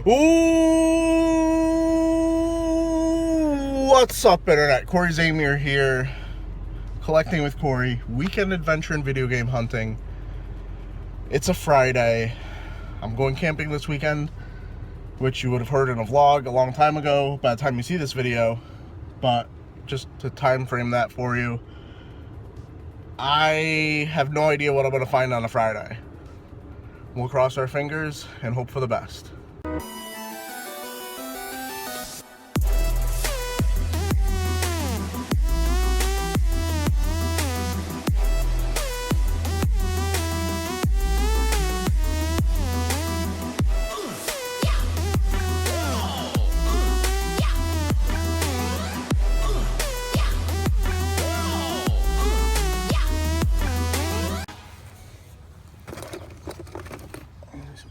Ooh, what's up, Internet? Corey Zamir here, collecting with Corey, weekend adventure and video game hunting. It's a Friday. I'm going camping this weekend, which you would have heard in a vlog a long time ago by the time you see this video, but just to time frame that for you, I have no idea what I'm going to find on a Friday. We'll cross our fingers and hope for the best.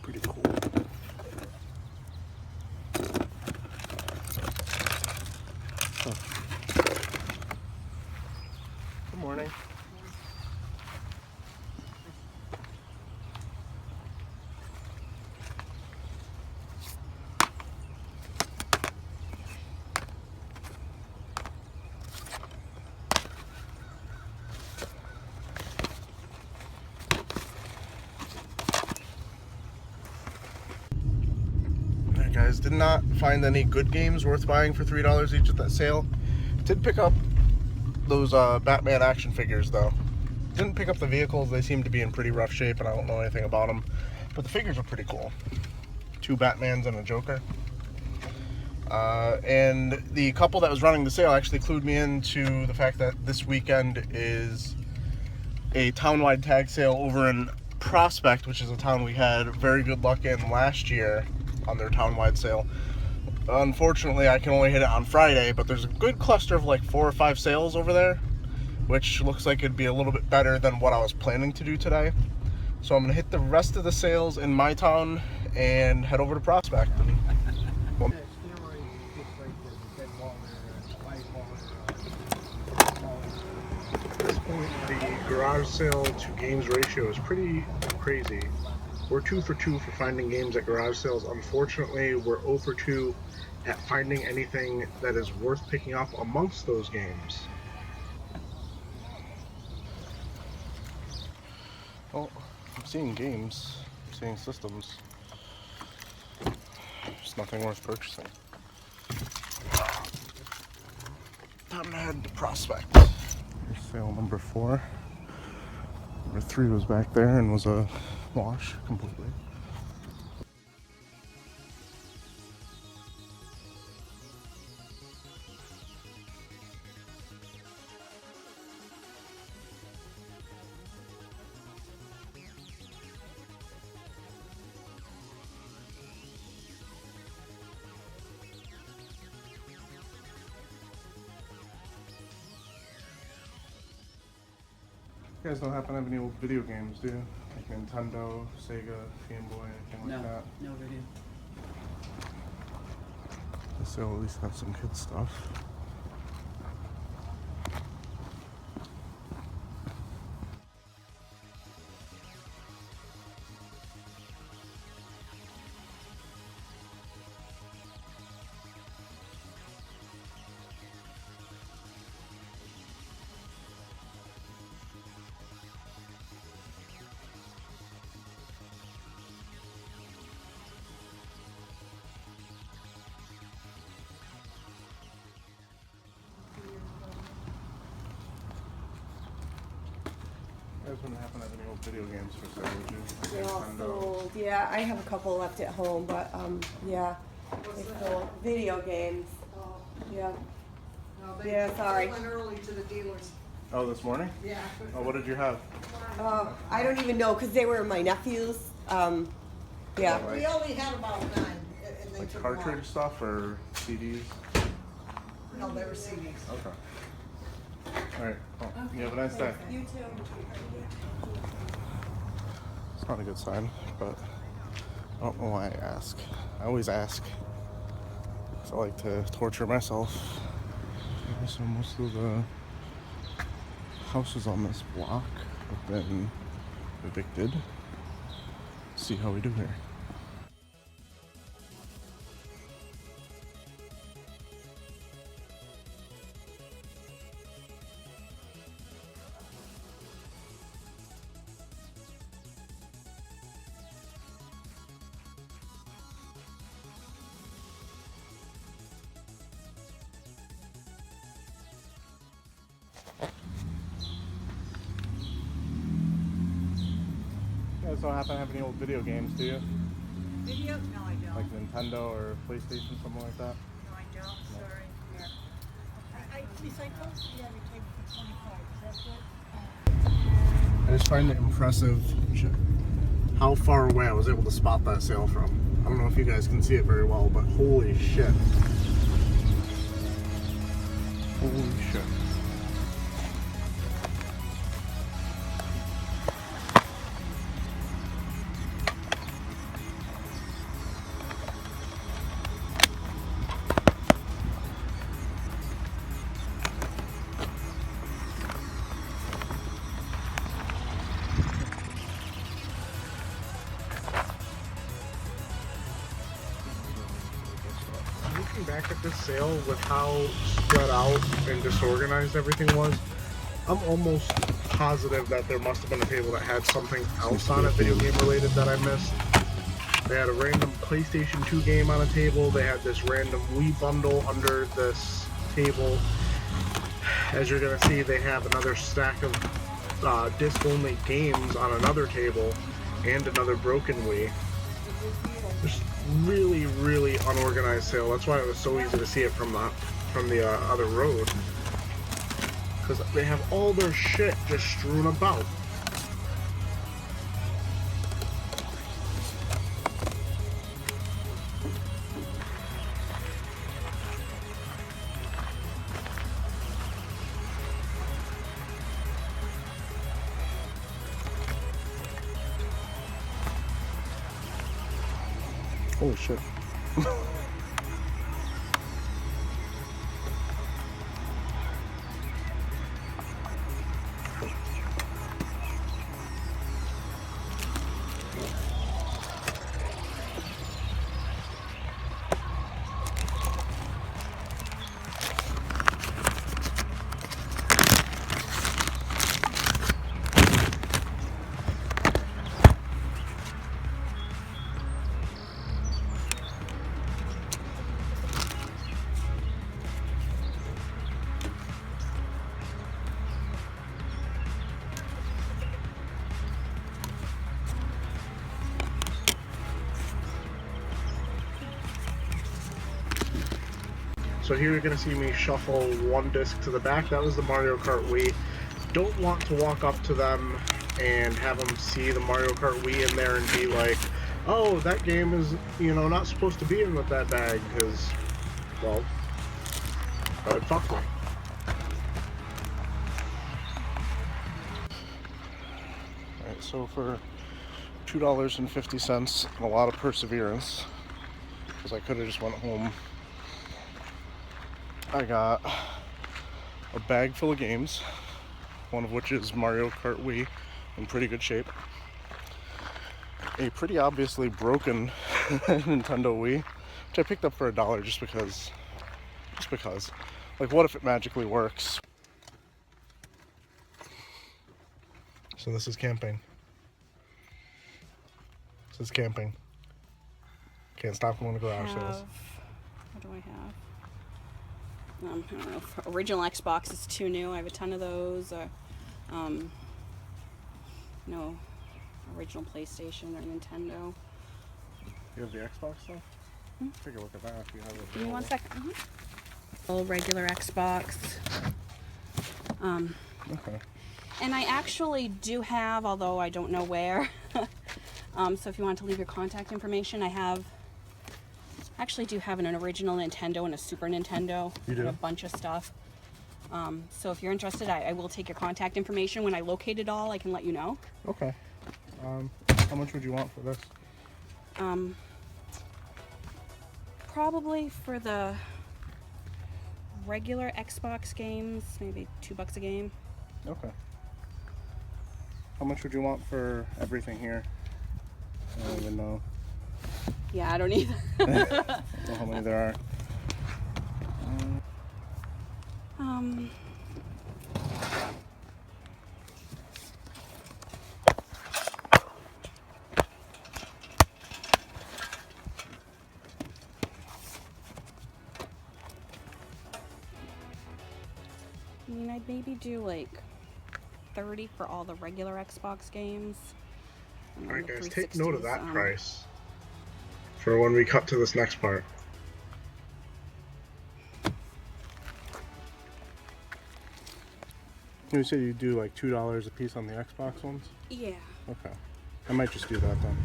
Pretty cool. Oh. Good morning. Guys, did not find any good games worth buying for $3 each at that sale. Did pick up those Batman action figures though. Didn't pick up the vehicles. They seem to be in pretty rough shape and I don't know anything about them, but the figures are pretty cool. 2 Batmans and a Joker. And the couple that was running the sale actually clued me into the fact that this weekend is a town-wide tag sale over in Prospect, which is a town we had very good luck in last year on their town-wide sale. Unfortunately, I can only hit it on Friday, but there's a good cluster of like 4 or 5 sales over there, which looks like it'd be a little bit better than what I was planning to do today. So I'm gonna hit the rest of the sales in my town and head over to Prospect. Well, at this point, the garage sale to games ratio is pretty crazy. We're 2 for 2 for finding games at garage sales. Unfortunately, we're 0 for 2 at finding anything that is worth picking up amongst those games. Well, I'm seeing games, I'm seeing systems. There's nothing worth purchasing. Time to head to Prospect. Here's sale number 4. Number 3 was back there and was a wash completely. You guys don't happen to have any old video games, do you? Like Nintendo, Sega, Game Boy, anything like that? No video. They'll at least have some kid stuff. You guys wouldn't happen to have any old video games for sale, would you? They're all Nintendo. sold. Yeah, I have a couple left at home, but yeah, they sold video games. Oh, Yeah. no, Yeah, sorry. They went early to the dealers. Oh, this morning? Yeah. Oh, what did you have? I don't even know because they were my nephews. Yeah. We only had about 9, and they Like took cartridge one. stuff or CDs? No, they were CDs. Okay. Alright, well, you have a nice day. You too. It's not a good sign, but I don't know why I ask. I always ask. 'Cause I like to torture myself. So most of the houses on this block have been evicted. See how we do here. just don't happen to have any old video games, do you? Video? No, I don't. Like Nintendo or PlayStation, something like that? No, I don't, sorry. Yeah, we take for 25, is that good? I just find it impressive how far away I was able to spot that sail from. I don't know if you guys can see it very well, but holy shit. Holy shit. Looking back at this sale with how spread out and disorganized everything was, I'm almost positive that there must have been a table that had something else on it, video game related, that I missed. They had a random PlayStation 2 game on a table. They had this random Wii bundle under this table. As you're gonna see, they have another stack of disc-only games on another table and another broken Wii. Just really, really unorganized sale. That's why it was so easy to see it from the other road, because they have all their shit just strewn about. Holy shit. So here you're going to see me shuffle one disc to the back. That was the Mario Kart Wii. Don't want to walk up to them and have them see the Mario Kart Wii in there and be like, oh, that game is, you know, not supposed to be in with that bag, because, well, that would fuck me. Alright, so for $2.50 and a lot of perseverance, because I could have just went home, I got a bag full of games, one of which is Mario Kart Wii, in pretty good shape. A pretty obviously broken Nintendo Wii, which I picked up for $1 just because. Like, what if it magically works? So this is camping. This is camping. Can't stop going to garage sales. What do I have? I don't know. For original Xbox is too new. I have a ton of those. No, original PlayStation or Nintendo. You have the Xbox though? Take a look at that if you have it. Give me 1 second. Old regular Xbox. Okay. And I actually do have, although I don't know where. So if you want to leave your contact information, I actually do have an original Nintendo and a Super Nintendo. You do? And a bunch of stuff. So if you're interested, I will take your contact information. When I locate it all, I can let you know. Okay. How much would you want for this? Probably for the regular Xbox games, maybe $2 a game. Okay. How much would you want for everything here? I don't even know. Yeah, I don't either. I don't know how many there are. I mean, I'd maybe do like 30 for all the regular Xbox games. All right, the guys, take note of 360s, that price for when we cut to this next part. You said you do like $2 a piece on the Xbox ones? Yeah. Okay. I might just do that then.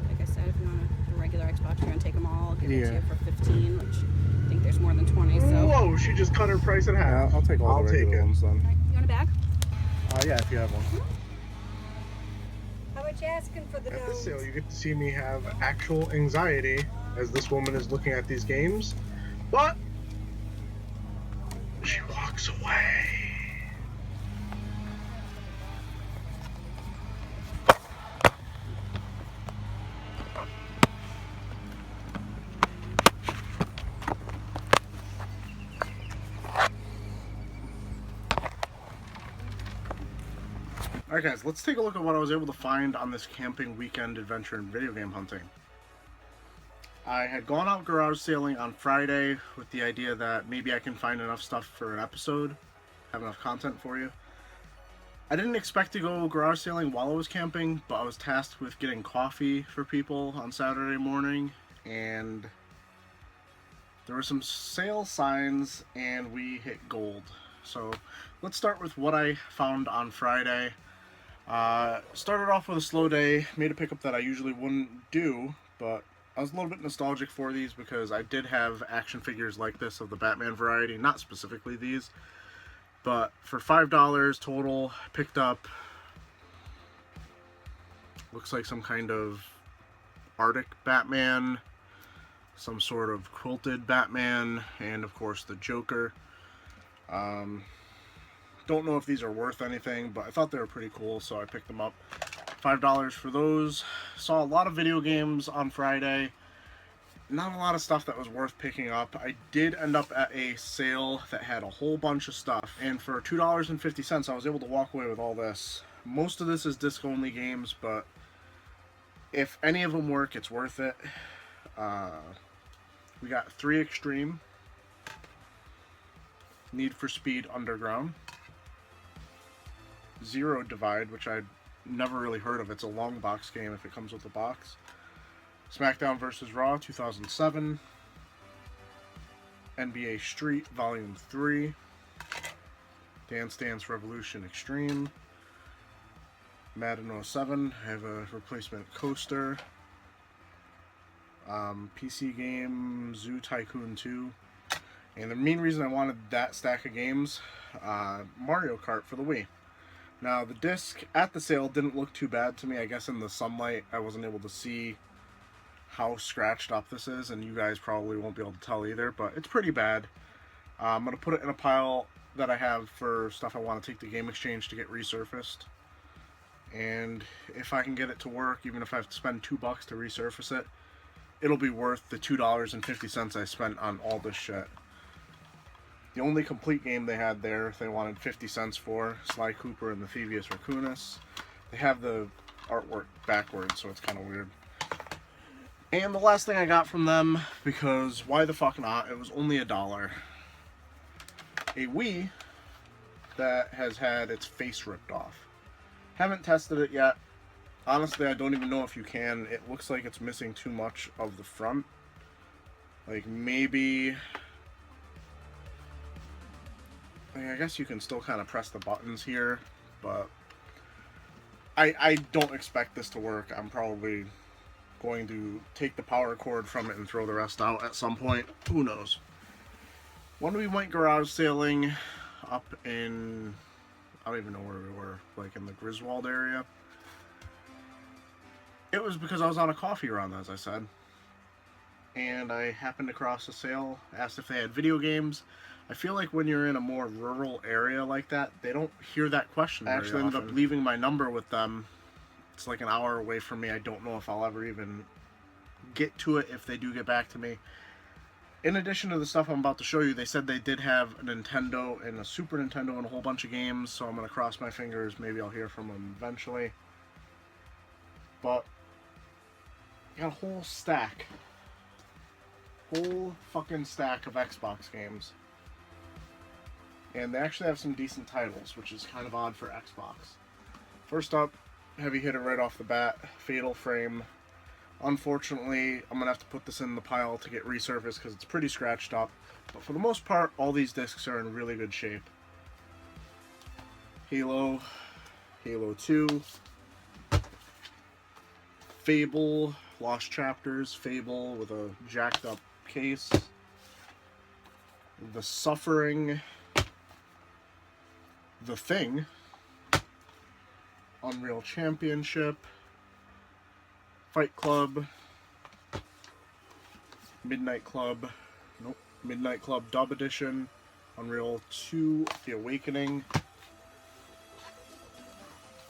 Like I said, if you want a regular Xbox, you're gonna take them all. I'll give it to Yeah. you for 15, which I think there's more than 20. So. Whoa, she just cut her price in half. Yeah, I'll take all the regular ones then. All right, you want a bag? Yeah, if you have one. How much you asking for the At this nose? sale, you get to see me have actual anxiety as this woman is looking at these games, but she walks away. Alright guys, let's take a look at what I was able to find on this camping weekend adventure in video game hunting. I had gone out garage sailing on Friday with the idea that maybe I can find enough stuff for an episode, have enough content for you. I didn't expect to go garage sailing while I was camping, but I was tasked with getting coffee for people on Saturday morning, and there were some sale signs and we hit gold. So let's start with what I found on Friday. Started off with a slow day, made a pickup that I usually wouldn't do, but I was a little bit nostalgic for these because I did have action figures like this of the Batman variety, not specifically these, but for $5 total, picked up, looks like some kind of Arctic Batman, some sort of quilted Batman, and of course the Joker. Don't know if these are worth anything, but I thought they were pretty cool, so I picked them up. $5 for those. Saw a lot of video games on Friday. Not a lot of stuff that was worth picking up. I did end up at a sale that had a whole bunch of stuff, and for $2.50 I was able to walk away with all this. Most of this is disc-only games, but if any of them work, it's worth it. We got 3 Extreme, Need for Speed Underground, Zero Divide, which I'd never really heard of. It's a long box game if it comes with a box. SmackDown vs. Raw 2007, NBA Street Volume 3, Dance Dance Revolution Extreme, Madden 07, I have a replacement coaster, PC game Zoo Tycoon 2, and the main reason I wanted that stack of games, Mario Kart for the Wii. Now the disc at the sale didn't look too bad to me. I guess in the sunlight I wasn't able to see how scratched up this is, and you guys probably won't be able to tell either, but it's pretty bad. I'm going to put it in a pile that I have for stuff I want to take to Game Exchange to get resurfaced. And if I can get it to work, even if I have to spend $2 to resurface it, it'll be worth the $2.50 I spent on all this shit. The only complete game they had there, they wanted 50 cents for, Sly Cooper and the Thievius Raccoonus. They have the artwork backwards, so it's kind of weird. And the last thing I got from them, because why the fuck not, it was only $1. A Wii that has had its face ripped off. Haven't tested it yet. Honestly, I don't even know if you can. It looks like it's missing too much of the front. Like maybe... I guess you can still kind of press the buttons here, but I don't expect this to work. I'm probably going to take the power cord from it and throw the rest out at some point. Who knows? When we went garage sailing up in, I don't even know where we were, like in the Griswold area, it was because I was on a coffee run, as I said, and I happened across a sale, asked if they had video games. I feel like when you're in a more rural area like that, they don't hear that question very often. I actually ended up leaving my number with them. It's like an hour away from me. I don't know if I'll ever even get to it if they do get back to me. In addition to the stuff I'm about to show you, they said they did have a Nintendo and a Super Nintendo and a whole bunch of games, so I'm going to cross my fingers. Maybe I'll hear from them eventually. But, got a whole stack. Whole fucking stack of Xbox games. And they actually have some decent titles, which is kind of odd for Xbox. First up heavy hitter right off the bat, Fatal Frame. Unfortunately, I'm going to have to put this in the pile to get resurfaced because it's pretty scratched up. But for the most part, all these discs are in really good shape. Halo, Halo 2, Fable, Lost Chapters, Fable with a jacked up case, The Suffering, The Thing, Unreal Championship, Fight Club, Midnight Club Dub Edition, Unreal 2, The Awakening,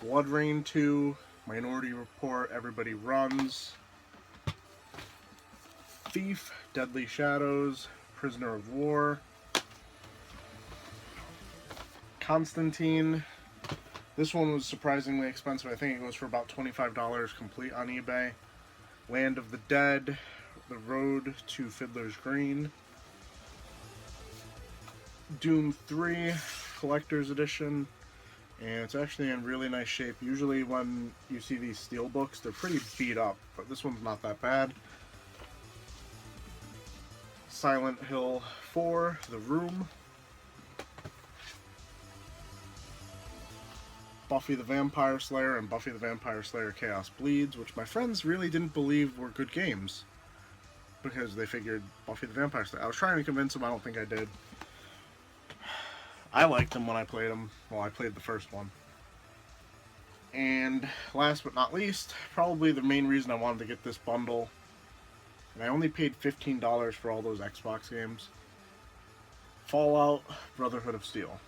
Blood Rain 2, Minority Report, Everybody Runs, Thief, Deadly Shadows, Prisoner of War, Constantine. This one was surprisingly expensive. I think it goes for about $25 complete on eBay. Land of the Dead, The Road to Fiddler's Green, Doom 3 Collector's Edition, and it's actually in really nice shape. Usually when you see these steel books, they're pretty beat up, but this one's not that bad. Silent Hill 4, The Room, Buffy the Vampire Slayer and Buffy the Vampire Slayer Chaos Bleeds, which my friends really didn't believe were good games because they figured Buffy the Vampire Slayer. I was trying to convince them, I don't think I did. I liked them when I played them. Well, I played the first one. And last but not least, probably the main reason I wanted to get this bundle, and I only paid $15 for all those Xbox games, Fallout Brotherhood of Steel,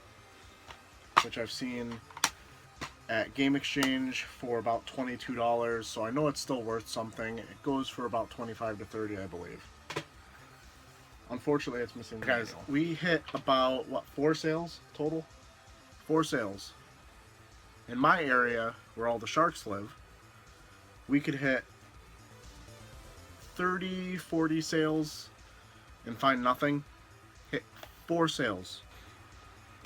which I've seen at Game Exchange for about $22, so I know it's still worth something. It goes for about $25 to $30, I believe. Unfortunately, it's missing. Guys, we hit about, what, 4 sales total? 4 sales. In my area, where all the sharks live, we could hit 30, 40 sales and find nothing. Hit 4 sales.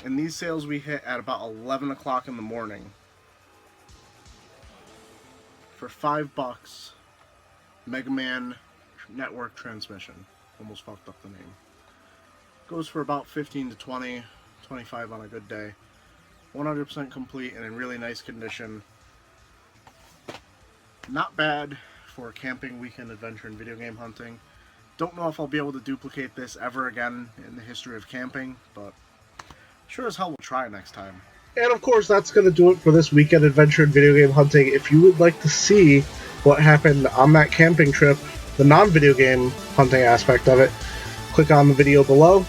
And these sales we hit at about 11 o'clock in the morning. For $5, Mega Man Network Transmission. Almost fucked up the name. Goes for about 15 to 20, 25 on a good day. 100% complete and in really nice condition. Not bad for camping, weekend adventure, and video game hunting. Don't know if I'll be able to duplicate this ever again in the history of camping, but sure as hell we'll try next time. And of course, that's going to do it for this weekend adventure and video game hunting. If you would like to see what happened on that camping trip, the non-video game hunting aspect of it, click on the video below.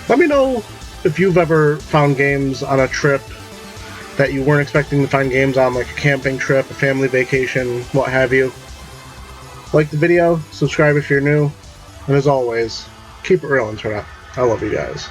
Let me know if you've ever found games on a trip that you weren't expecting to find games on, like a camping trip, a family vacation, what have you. Like the video, subscribe if you're new, and as always, keep it real, Internet. I love you guys.